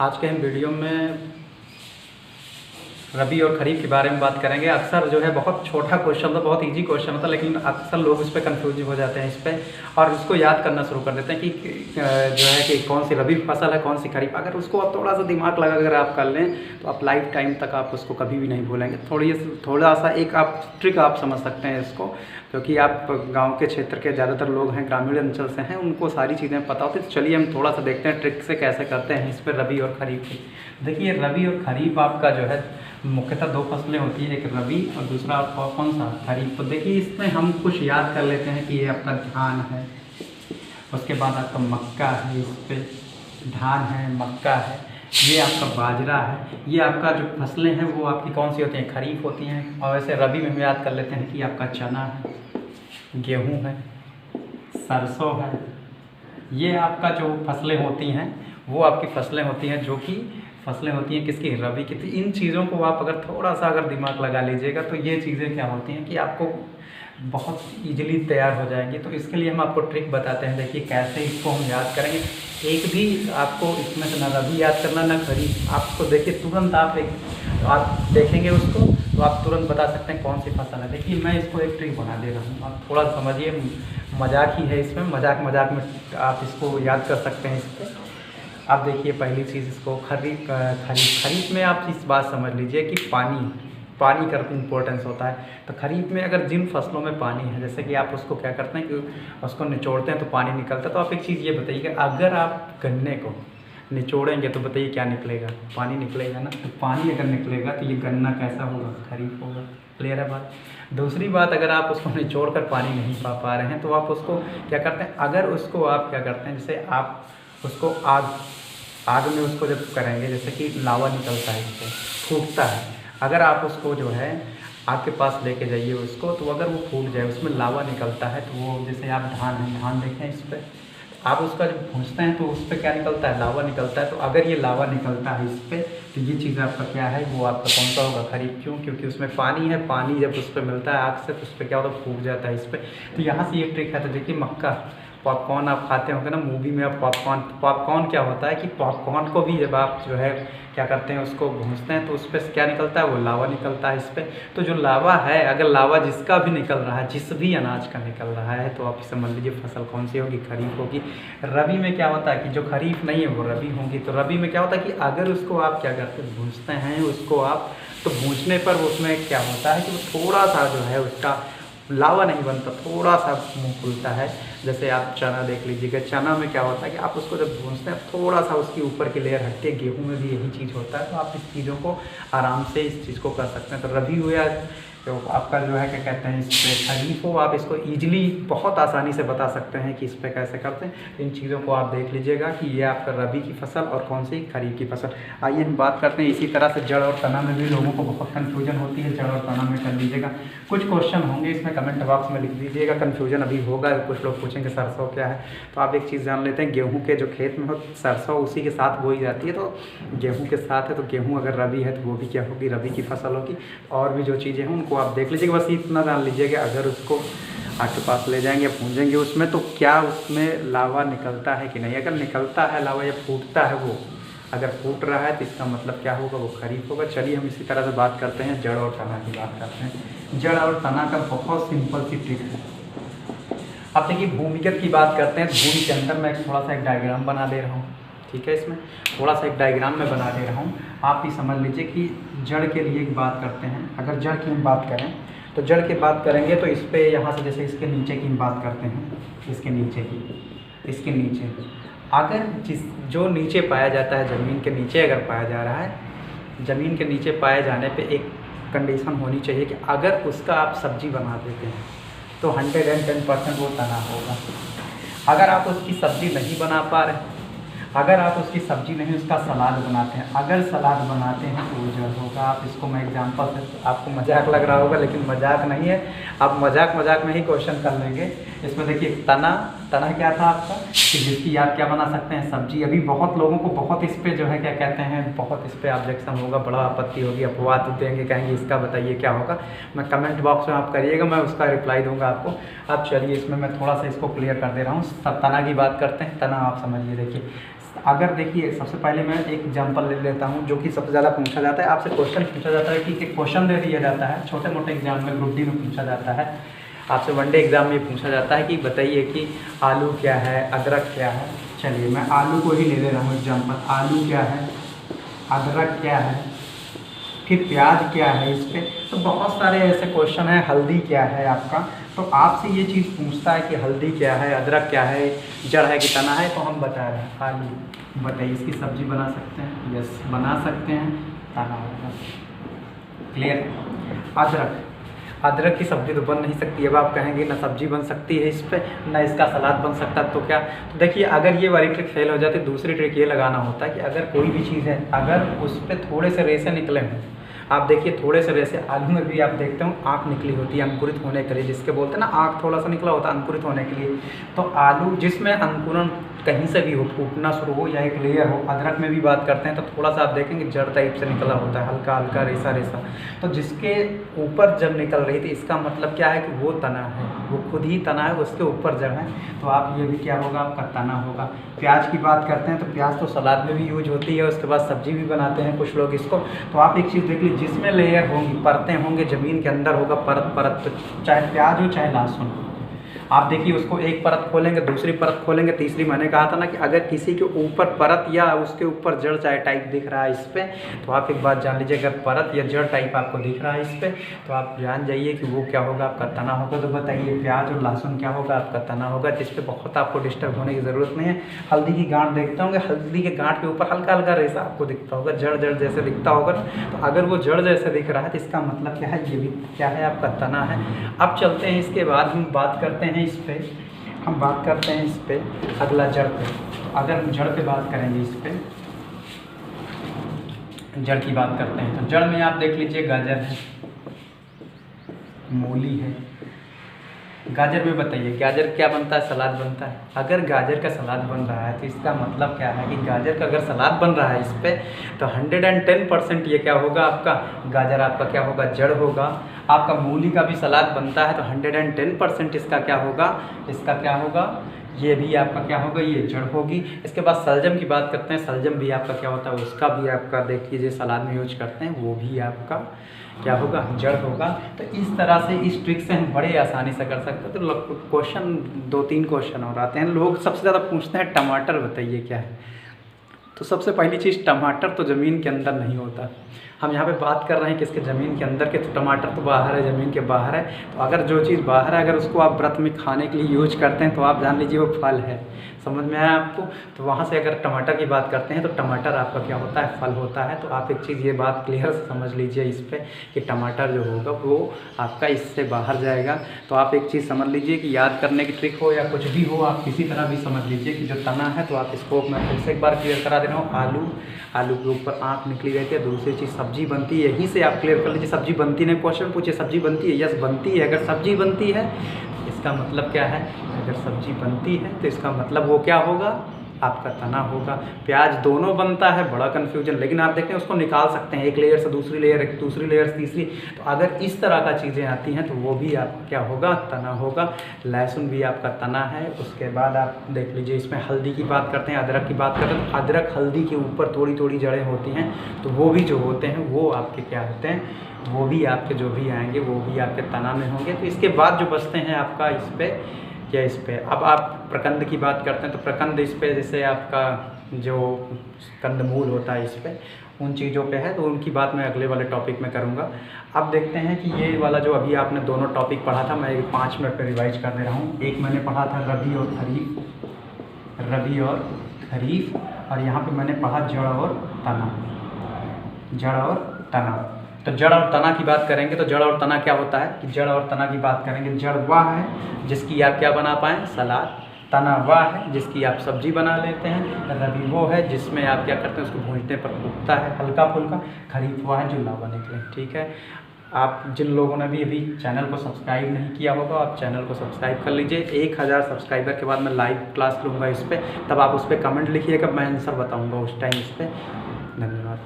आज के हम वीडियो में रबी और खरीफ के बारे में बात करेंगे। अक्सर जो है बहुत छोटा क्वेश्चन था, बहुत इजी क्वेश्चन था, लेकिन अक्सर लोग इस पर कंफ्यूज हो जाते हैं इस पर और इसको याद करना शुरू कर देते हैं कि जो है कि कौन सी रबी फसल है, कौन सी खरीफ। अगर उसको आप थोड़ा सा दिमाग लगा अगर आप कर लें तो आप लाइफ टाइम तक आप उसको कभी भी नहीं भूलेंगे। थोड़ा सा एक आप ट्रिक आप समझ सकते हैं इसको, क्योंकि आप गांव के क्षेत्र के ज़्यादातर लोग हैं, ग्रामीण अंचल से हैं, उनको सारी चीज़ें पता होती हैं। तो चलिए हम थोड़ा सा देखते हैं ट्रिक से कैसे करते हैं इस पर रबी और खरीफ की। देखिए रबी और खरीफ आपका जो है मुख्यतः दो फसलें होती हैं, एक रबी और दूसरा आपका कौन सा खरीफ। तो देखिए इसमें हम कुछ याद कर लेते हैं कि ये आपका धान है, उसके बाद आपका मक्का है, इस पर धान है, मक्का है, ये आपका बाजरा है। ये आपका जो फसलें हैं वो आपकी कौन सी होती हैं, खरीफ होती हैं। और वैसे रबी में हम याद कर लेते हैं कि आपका चना है, गेहूं है, सरसों है। ये आपका जो फसलें होती हैं वो आपकी फसलें होती हैं, जो कि फसलें होती हैं किसकी, रबी की। तो इन चीज़ों को आप अगर थोड़ा सा अगर दिमाग लगा लीजिएगा तो ये चीज़ें क्या होती हैं कि आपको बहुत ईजिली तैयार हो जाएंगी। तो इसके लिए हम आपको ट्रिक बताते हैं। देखिए कैसे इसको हम याद करेंगे। एक भी आपको इसमें से ना रबी याद करना ना खरीफ। आपको देखिए तुरंत आप देखेंगे उसको तो आप तुरंत बता सकते हैं कौन सी फसल है। देखिए मैं इसको एक ट्रिक बना दे रहा हूँ, आप थोड़ा समझिए, मजाक ही है इसमें, मजाक में आप इसको याद कर सकते हैं। इस पर आप देखिए पहली चीज़, इसको खरीफ में आप इस बात समझ लीजिए कि पानी का इम्पोर्टेंस होता है। तो खरीफ में अगर जिन फसलों में पानी है, जैसे कि आप उसको क्या करते हैं कि उसको निचोड़ते हैं तो पानी निकलता है। तो आप एक चीज़ ये बताइए, अगर आप गन्ने को निचोड़ेंगे तो बताइए क्या निकलेगा, पानी निकलेगा ना। तो पानी अगर निकलेगा तो ये गन्ना कैसा होगा, खरीफ होगा। क्लियर है बात। दूसरी बात, अगर आप उसको निचोड़ कर पानी नहीं पा रहे हैं तो आप उसको क्या करते हैं, अगर उसको आप क्या करते हैं, जैसे आप उसको आग में उसको जब करेंगे, जैसे कि लावा निकलता है, इससे फूटता है। अगर आप उसको जो है आग के पास लेके जाइए उसको, तो अगर वो फूट जाए, उसमें लावा निकलता है, तो वो जैसे आप धान देखें, इस पर आप उसका जब भूंजते हैं तो उस पर क्या निकलता है, लावा निकलता है। तो अगर ये लावा निकलता है इस पर, तो ये चीज़ आपका क्या है, वो आपका कौन सा होगा, खरीफ। क्यों? क्योंकि उसमें पानी है, पानी जब उस पर मिलता है आग से तो उस पर क्या होता है, फूट जाता है इस पर। तो यहाँ से ये ट्रिक है। तो देखिए मक्का, पॉपकॉर्न आप खाते होंगे ना मूवी में, आप पॉपकॉर्न क्या होता है कि पॉपकॉर्न को भी जब आप जो है क्या करते हैं, उसको भूंजते हैं तो उस पर क्या निकलता है, वो लावा निकलता है इस पर। तो जो लावा है, अगर लावा जिसका भी निकल रहा है, जिस भी अनाज का निकल रहा है, तो आप समझ लीजिए फसल कौन सी होगी, खरीफ होगी। रबी में क्या होता है कि जो खरीफ नहीं है वो रबी होगी। तो रबी में क्या होता है कि अगर उसको आप क्या करते हैं, भूंजते हैं उसको आप, तो भूंजने पर उसमें क्या होता है कि वो थोड़ा सा जो है उसका लावा नहीं बनता, थोड़ा सा मुंह खुलता है। जैसे आप चना देख लीजिएगा, चना में क्या होता है कि आप उसको जब भूनते हैं थोड़ा सा उसकी ऊपर की लेयर हटती है। गेहूं में भी यही चीज़ होता है। तो आप इस चीज़ों को आराम से इस चीज़ को कर सकते हैं। तो रबी हुआ तो आपका जो है क्या कहते हैं, इस पर खरीफ हो, आप इसको ईजिली बहुत आसानी से बता सकते हैं कि इस पर कैसे करते हैं। इन चीज़ों को आप देख लीजिएगा कि ये आपका रबी की फसल और कौन सी खरीफ की फसल। आइए हम बात करते हैं इसी तरह से जड़ और तना में भी लोगों को बहुत कन्फ्यूजन होती है। जड़ और तना में कर लीजिएगा, कुछ क्वेश्चन होंगे इसमें, कमेंट बॉक्स में लिख दीजिएगा। कन्फ्यूजन अभी होगा, कुछ लोग पूछेंगे सरसों क्या है। तो आप एक चीज़ जान लेते हैं, गेहूँ के जो खेत में हो सरसों उसी के साथ बोई जाती है। तो गेहूँ के साथ है, तो गेहूँ अगर रबी है तो वो भी क्या होगी, रबी की फसल होगी। और भी जो चीज़ें हैं उनको आप देख लीजिएगा। बस इतना जान लीजिएगा, अगर उसको आग के पास ले जाएंगे, भूंजेंगे उसमें, तो क्या उसमें लावा निकलता है कि नहीं। अगर निकलता है लावा या फूटता है, वो अगर फूट रहा है तो इसका मतलब क्या होगा, वो खरीफ होगा। चलिए हम इसी तरह से बात करते हैं, जड़ और तना की बात करते हैं। जड़ और तना का बहुत सिंपल सी ट्रिक है। अब देखिए भूमिगत की बात करते हैं। भूमि के अंदर मैं थोड़ा सा एक डायग्राम बना दे रहा हूँ, ठीक है। इसमें थोड़ा सा एक डायग्राम में बना दे रहा हूँ, आप भी समझ लीजिए कि जड़ के लिए एक बात करते हैं। अगर जड़ की हम बात करें तो जड़ की बात करेंगे तो इस पर यहाँ से, जैसे इसके नीचे की हम बात करते हैं, इसके नीचे अगर जो नीचे पाया जाता है, ज़मीन के नीचे अगर पाया जा रहा है, ज़मीन के नीचे पाए जाने पे एक कंडीशन होनी चाहिए कि अगर उसका आप सब्जी बना देते हैं तो 110% वो तना होगा। अगर आप उसकी सब्जी नहीं बना पा रहे, अगर आप उसकी सब्जी नहीं, उसका सलाद बनाते हैं, अगर सलाद बनाते हैं तो वो जड़ होगा। आप इसको मैं एग्जांपल से, आपको मजाक लग रहा होगा लेकिन मजाक नहीं है, आप मजाक में ही क्वेश्चन कर लेंगे। इसमें देखिए तना तना क्या था आपका कि जिसकी आप क्या बना सकते हैं, सब्जी। अभी बहुत लोगों को बहुत इस पे जो है क्या कहते हैं, बहुत इस पे ऑब्जेक्शन होगा, बड़ा आपत्ति होगी, अपवाद देंगे, कहेंगे इसका बताइए क्या होगा। मैं कमेंट बॉक्स में आप करिएगा, मैं उसका रिप्लाई दूंगा आपको। अब चलिए इसमें मैं थोड़ा सा इसको क्लियर कर दे रहा हूँ। सब तना की बात करते हैं। तना आप समझिए, देखिए अगर देखिए सबसे पहले मैं एक एग्जांपल ले लेता हूँ जो कि सबसे ज़्यादा पूछा जाता है, आपसे क्वेश्चन पूछा जाता है कि क्वेश्चन दे दिया जाता है, छोटे मोटे एग्जाम में ग्रुप डी में पूछा जाता है, आपसे वनडे एग्जाम में पूछा जाता है कि बताइए कि आलू क्या है, अदरक क्या है। चलिए मैं आलू को ही ले ले रहा हूँ एग्जांपल। आलू क्या है, अदरक क्या है, फिर प्याज क्या है इस पर। तो बहुत सारे ऐसे क्वेश्चन हैं। हल्दी क्या है आपका, तो आपसे ये चीज़ पूछता है कि हल्दी क्या है, अदरक क्या है, जड़ है कि तना है, तो हम बता रहे हैं आलू। बताइए इसकी सब्जी बना सकते हैं, यस बना सकते हैं, तना होगा। क्लियर। अदरक की सब्ज़ी तो बन नहीं सकती। अब आप कहेंगे ना सब्ज़ी बन सकती है इस पर, ना इसका सलाद बन सकता, तो क्या। तो देखिए अगर ये वाली ट्रिक फेल हो जाती, दूसरी ट्रिक ये लगाना होता है कि अगर कोई भी चीज़ है, अगर उस पर थोड़े से रेशे निकले हों, आप देखिए थोड़े से रेशे, आलू में भी आप देखते हो आँख निकली होती है अंकुरित होने के लिए, जिसके बोलते हैं ना आँख थोड़ा सा निकला होता है अंकुरित होने के लिए। तो आलू जिसमें अंकुरन कहीं से भी हो, फूटना शुरू हो या एक लेयर हो, अदरक में भी बात करते हैं तो थोड़ा सा आप देखेंगे जड़ टाइप से निकला होता है, हल्का हल्का रेसा रेसा। तो जिसके ऊपर जड़ निकल रही थी, इसका मतलब क्या है कि वो तना है, वो खुद ही तना है, उसके ऊपर जड़ है। तो आप ये भी क्या होगा, आपका तना होगा। प्याज की बात करते हैं तो प्याज तो सलाद में भी यूज होती है, उसके बाद सब्जी भी बनाते हैं कुछ लोग इसको। तो आप एक चीज़ देख लीजिए, जिसमें लेयर होंगी, परतें होंगे, ज़मीन के अंदर होगा परत परत, तो चाहे प्याज हो चाहे लहसुन। आप देखिए उसको एक परत खोलेंगे, दूसरी परत खोलेंगे, तीसरी। मैंने कहा था ना कि अगर किसी के ऊपर परत या उसके ऊपर जड़ चाहे टाइप दिख रहा है इस पर, तो आप एक बात जान लीजिए, अगर परत या जड़ टाइप आपको दिख रहा है इस पर, तो आप जान जाइए कि वो क्या होगा, आपका तना होगा। तो बताइए प्याज और लहसुन क्या होगा, आपका तना होगा, जिस पर बहुत आपको डिस्टर्ब होने की ज़रूरत नहीं है। हल्दी की गांठ देखते होंगे, हल्दी के गांठ के ऊपर हल्का हल्का रेसा आपको दिखता होगा, जड़ जड़ जैसे दिखता होगा ना। तो अगर वो जड़ जैसे दिख रहा है तो इसका मतलब क्या है, ये भी क्या है, आपका तना है। अब चलते हैं, इसके बाद हम बात करते हैं इस पर, हम बात करते हैं इस पे, अगला जड़ पे। अगर हम जड़ पे बात करेंगे, इस पे जड़ की बात करते हैं तो जड़ में आप देख लीजिए गाजर है, मूली है। गाजर में बताइए गाजर क्या बनता है, सलाद बनता है। अगर गाजर का सलाद बन रहा है तो इसका मतलब क्या है कि गाजर का अगर सलाद बन रहा है इस पर, तो 110% ये क्या होगा, आपका गाजर आपका क्या होगा, जड़ होगा। आपका मूली का भी सलाद बनता है तो 110% इसका क्या होगा, इसका क्या होगा, ये भी आपका क्या होगा, ये जड़ होगी। इसके बाद सलजम की बात करते हैं, सलजम भी आपका क्या होता है, उसका भी आपका देख लीजिए सलाद में यूज करते हैं, वो भी आपका क्या होगा, जड़ होगा। तो इस तरह से इस ट्रिक से हम बड़े आसानी से कर सकते हैं। तो क्वेश्चन 2-3 क्वेश्चन और आते हैं। लोग सबसे ज़्यादा पूछते हैं टमाटर बताइए क्या है। तो सबसे पहली चीज़, टमाटर तो ज़मीन के अंदर नहीं होता। हम यहाँ पे बात कर रहे हैं किसके, ज़मीन के अंदर के। तो टमाटर तो बाहर है, ज़मीन के बाहर है। तो अगर जो चीज़ बाहर है, अगर उसको आप व्रत में खाने के लिए यूज करते हैं तो आप जान लीजिए वो फल है। समझ में आया आपको। तो वहाँ से अगर टमाटर की बात करते हैं तो टमाटर आपका क्या होता है, फल होता है। तो आप एक चीज़ ये बात क्लियर से समझ लीजिए इस पर कि टमाटर जो होगा वो आपका इससे बाहर जाएगा। तो आप एक चीज़ समझ लीजिए कि याद करने की ट्रिक हो या कुछ भी हो, आप किसी तरह भी समझ लीजिए कि जो तना है, तो आप इसको मैं फिर से एक बार क्लियर करा दे रहा हूँ। आलू के ऊपर आँख निकली रहती है। दूसरी चीज़ सब्जी बनती है, यहीं से आप क्लियर कर लीजिए। सब्जी बनती नहीं, क्वेश्चन पूछिए सब्जी बनती है, यस बनती है। अगर सब्जी बनती है इसका मतलब क्या है, अगर सब्जी बनती है तो इसका मतलब वो क्या होगा, आपका तना होगा। प्याज दोनों बनता है, बड़ा कन्फ्यूजन, लेकिन आप देखते हैं उसको निकाल सकते हैं, एक लेयर से दूसरी लेयर, एक दूसरी लेयर से तीसरी। तो अगर इस तरह का चीज़ें आती हैं तो वो भी आपका क्या होगा, तना होगा। लहसुन भी आपका तना है। उसके बाद आप देख लीजिए इसमें हल्दी की बात करते हैं, अदरक की बात करते हैं। तो अदरक हल्दी के ऊपर थोड़ी थोड़ी जड़ें होती हैं, तो वो भी जो होते हैं वो आपके क्या होते हैं, वो भी आपके जो भी आएंगे वो भी आपके तना में होंगे। तो इसके बाद जो बचते हैं आपका इस पर या इस पे। अब आप प्रकंद की बात करते हैं तो प्रकंद इस पे, जैसे आपका जो कंदमूल होता है इस पे, उन चीज़ों पे है, तो उनकी बात मैं अगले वाले टॉपिक में करूँगा। अब देखते हैं कि ये वाला जो अभी आपने दोनों टॉपिक पढ़ा था, मैं 5 मिनट में रिवाइज कर दे रहा हूँ। एक मैंने पढ़ा था रबी और खरीफ, रबी और खरीफ, और यहाँ पे मैंने पढ़ा जड़ और तना, जड़ और तना। तो जड़ और तना की बात करेंगे तो जड़ और तना क्या होता है कि जड़ और तना की बात करेंगे, जड़ वह है जिसकी आप क्या बना पाएँ, सलाद। तना वह है जिसकी आप सब्जी बना लेते हैं। रबी वो है जिसमें आप क्या करते हैं, उसको भूनने पर उगता है हल्का फुल्का। खरीफ वह है जो लावा निकले, ठीक है। आप जिन लोगों ने भी अभी चैनल को सब्सक्राइब नहीं किया होगा, आप चैनल को सब्सक्राइब कर लीजिए। 1000 सब्सक्राइबर के बाद मैं लाइव क्लास लूँगा इस पर, तब आप उस पर कमेंट लिखिएगा, मैं आंसर बताऊँगा उस टाइम इस पर। धन्यवाद।